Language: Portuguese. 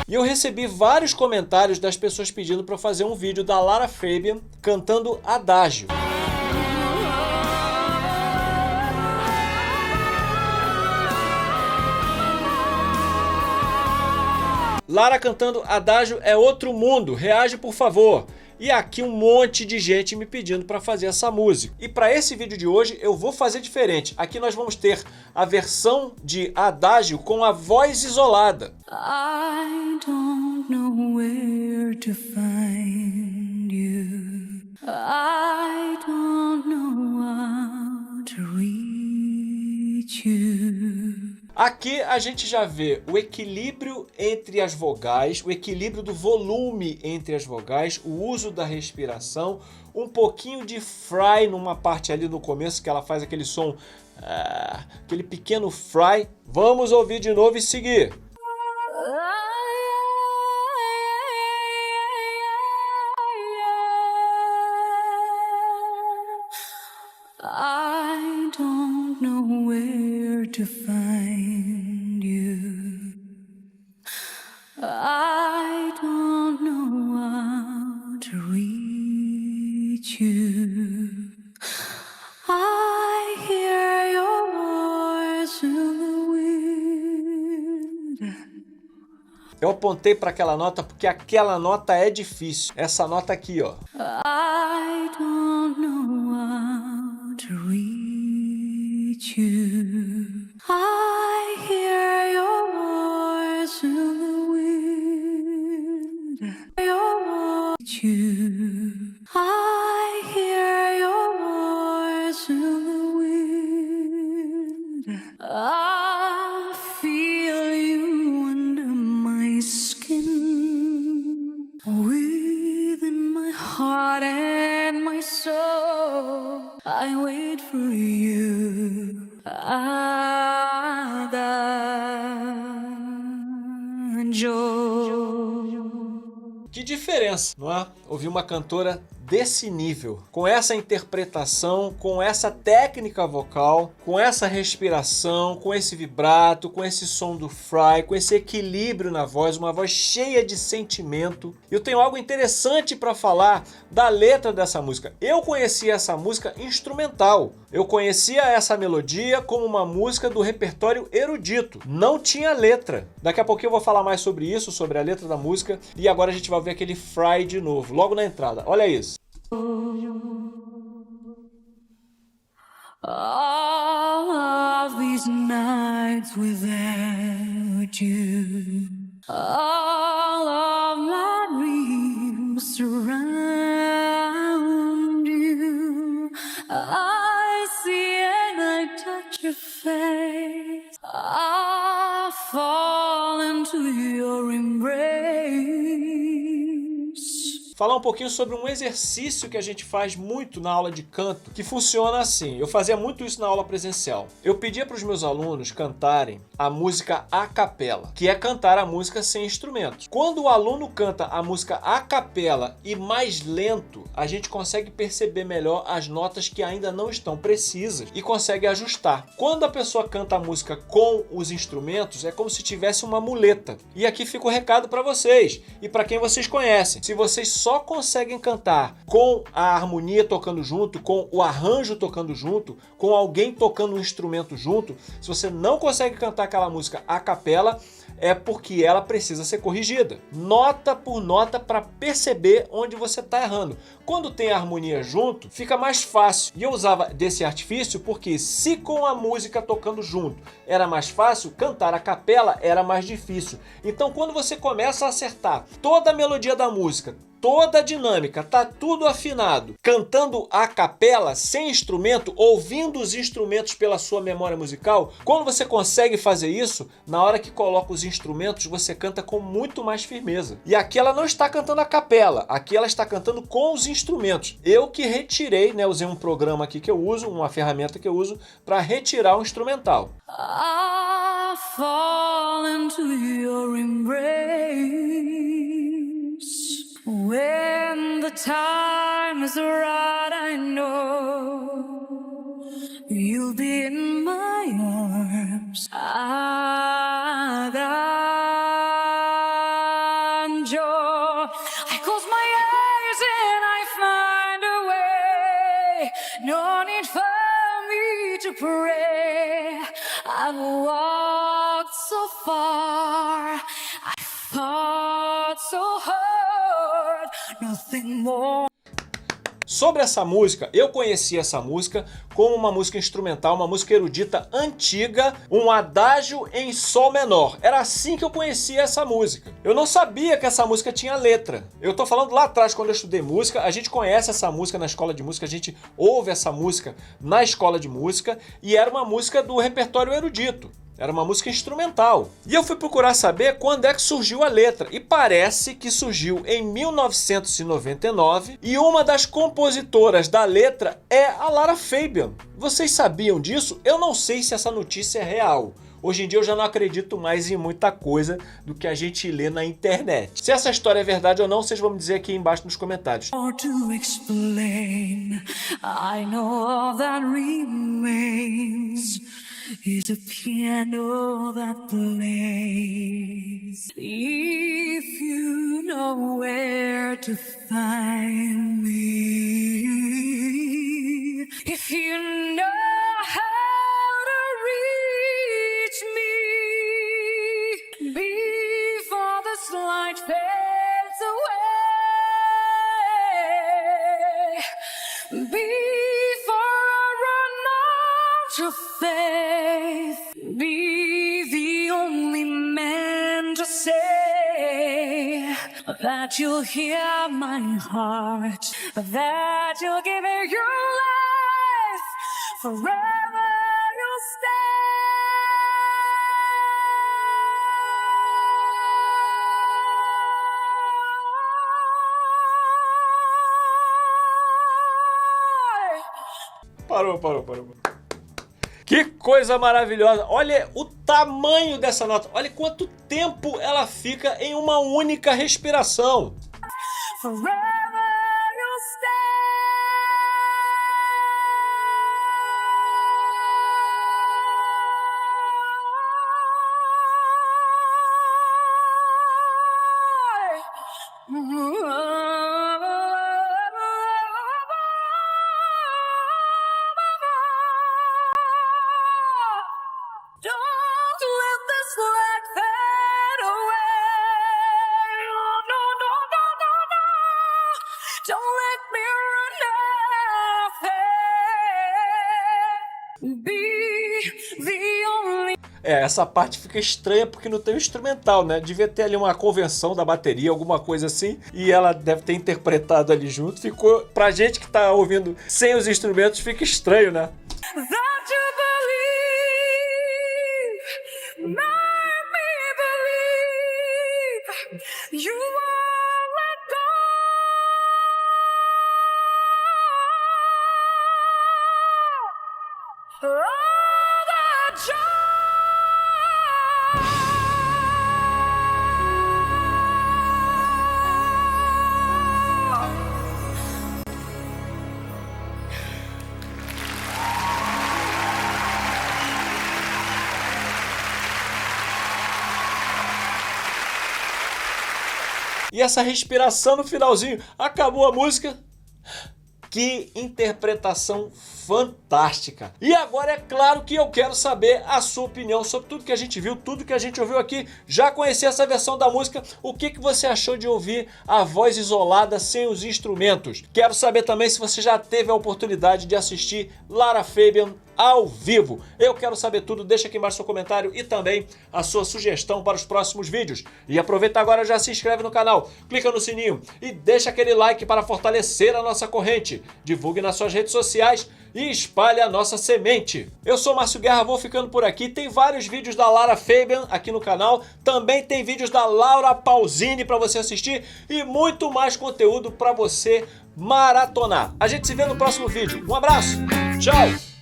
E eu recebi vários comentários das pessoas pedindo para fazer um vídeo da Lara Fabian cantando Adagio. Lara cantando Adagio é outro mundo, reage por favor. E aqui um monte de gente me pedindo para fazer essa música. E para esse vídeo de hoje eu vou fazer diferente. Aqui nós vamos ter a versão de Adagio com a voz isolada. I don't know where to find you. I don't know how to reach you. Aqui a gente já vê o equilíbrio entre as vogais, o equilíbrio do volume entre as vogais, o uso da respiração, um pouquinho de fry numa parte ali no começo que ela faz aquele som, aquele pequeno fry. Vamos ouvir de novo e seguir. I don't know where to find you. I don't know how to reach you. I hear your voice in the wind. Eu apontei para aquela nota porque aquela nota é difícil. Essa nota aqui, ó. I don't know how to reach you. I hear your voice in the wind. Your voice, you. I hear your voice in the wind. I feel you under my skin, within my heart and my soul. I wait for you. Que diferença, não é? Ouvir uma cantora desse nível, com essa interpretação, com essa técnica vocal, com essa respiração, com esse vibrato, com esse som do fry, com esse equilíbrio na voz, uma voz cheia de sentimento. Eu tenho algo interessante para falar da letra dessa música. Eu conhecia essa música instrumental. Eu conhecia essa melodia como uma música do repertório erudito. Não tinha letra. Daqui a pouquinho eu vou falar mais sobre isso, sobre a letra da música. E agora a gente vai ver aquele fry de novo, logo na entrada. Olha isso. All of these nights without you, all of my dreams surround you. I see and I touch your face, I fall into your embrace. Falar um pouquinho sobre um exercício que a gente faz muito na aula de canto, que funciona assim. Eu fazia muito isso na aula presencial. Eu pedia para os meus alunos cantarem a música a capela, que é cantar a música sem instrumentos. Quando o aluno canta a música a capela e mais lento, a gente consegue perceber melhor as notas que ainda não estão precisas e consegue ajustar. Quando a pessoa canta a música com os instrumentos, é como se tivesse uma muleta. E aqui fica o recado para vocês e para quem vocês conhecem. Se vocês só conseguem cantar com a harmonia tocando junto, com o arranjo tocando junto, com alguém tocando um instrumento junto, se você não consegue cantar aquela música a capela, é porque ela precisa ser corrigida, nota por nota, para perceber onde você está errando. Quando tem a harmonia junto, fica mais fácil. E eu usava desse artifício porque se com a música tocando junto era mais fácil, cantar a capela era mais difícil. Então quando você começa a acertar toda a melodia da música, toda a dinâmica, tá tudo afinado, cantando a capela, sem instrumento, ouvindo os instrumentos pela sua memória musical, quando você consegue fazer isso, na hora que coloca os instrumentos, você canta com muito mais firmeza. E aqui ela não está cantando a capela, aqui ela está cantando com os instrumentos. Eu que retirei, né, usei um programa aqui que eu uso, uma ferramenta que eu uso para retirar o instrumental. I fall into your embrace. When the time is right, I know you'll be in my arms. I've walked so far, I fought so hard, nothing more. Sobre essa música, eu conheci essa música como uma música instrumental, uma música erudita antiga, um adágio em sol menor. Era assim que eu conhecia essa música. Eu não sabia que essa música tinha letra. Eu tô falando lá atrás, quando eu estudei música, a gente conhece essa música na escola de música, a gente ouve essa música na escola de música, e era uma música do repertório erudito. Era uma música instrumental. E eu fui procurar saber quando é que surgiu a letra. E parece que surgiu em 1999. E uma das compositoras da letra é a Lara Fabian. Vocês sabiam disso? Eu não sei se essa notícia é real. Hoje em dia eu já não acredito mais em muita coisa do que a gente lê na internet. Se essa história é verdade ou não, vocês vão me dizer aqui embaixo nos comentários. To explain, I know all that remains is a piano that plays. If you know where to find me, if you know how to reach me, before this light fades away, before I run out of faith, be the only man to say that you'll hear my heart, that you'll give me your life, forever you'll stay. Parou. Que coisa maravilhosa. Olha o tamanho dessa nota. Olha quanto tempo ela fica em uma única respiração. Forever you'll stay. Don't let this light fade away. No. Don't let me run out. Be the only. Essa parte fica estranha porque não tem o instrumental, né? Devia ter ali uma convenção da bateria, alguma coisa assim, e ela deve ter interpretado ali junto. Ficou, pra gente que tá ouvindo sem os instrumentos, fica estranho, né? That you believe, make me believe you won't let go. All the joy. E essa respiração no finalzinho, acabou a música. Que interpretação fantástica! E agora é claro que eu quero saber a sua opinião sobre tudo que a gente viu, tudo que a gente ouviu aqui. Já conheci essa versão da música, o que você achou de ouvir a voz isolada sem os instrumentos? Quero saber também se você já teve a oportunidade de assistir Lara Fabian ao vivo. Eu quero saber tudo, deixa aqui embaixo seu comentário e também a sua sugestão para os próximos vídeos. E aproveita agora, já se inscreve no canal, clica no sininho e deixa aquele like para fortalecer a nossa corrente. Divulgue nas suas redes sociais e espalhe a nossa semente. Eu sou Márcio Guerra, vou ficando por aqui. Tem vários vídeos da Lara Fabian aqui no canal. Também tem vídeos da Laura Pausini para você assistir e muito mais conteúdo para você maratonar. A gente se vê no próximo vídeo. Um abraço, tchau!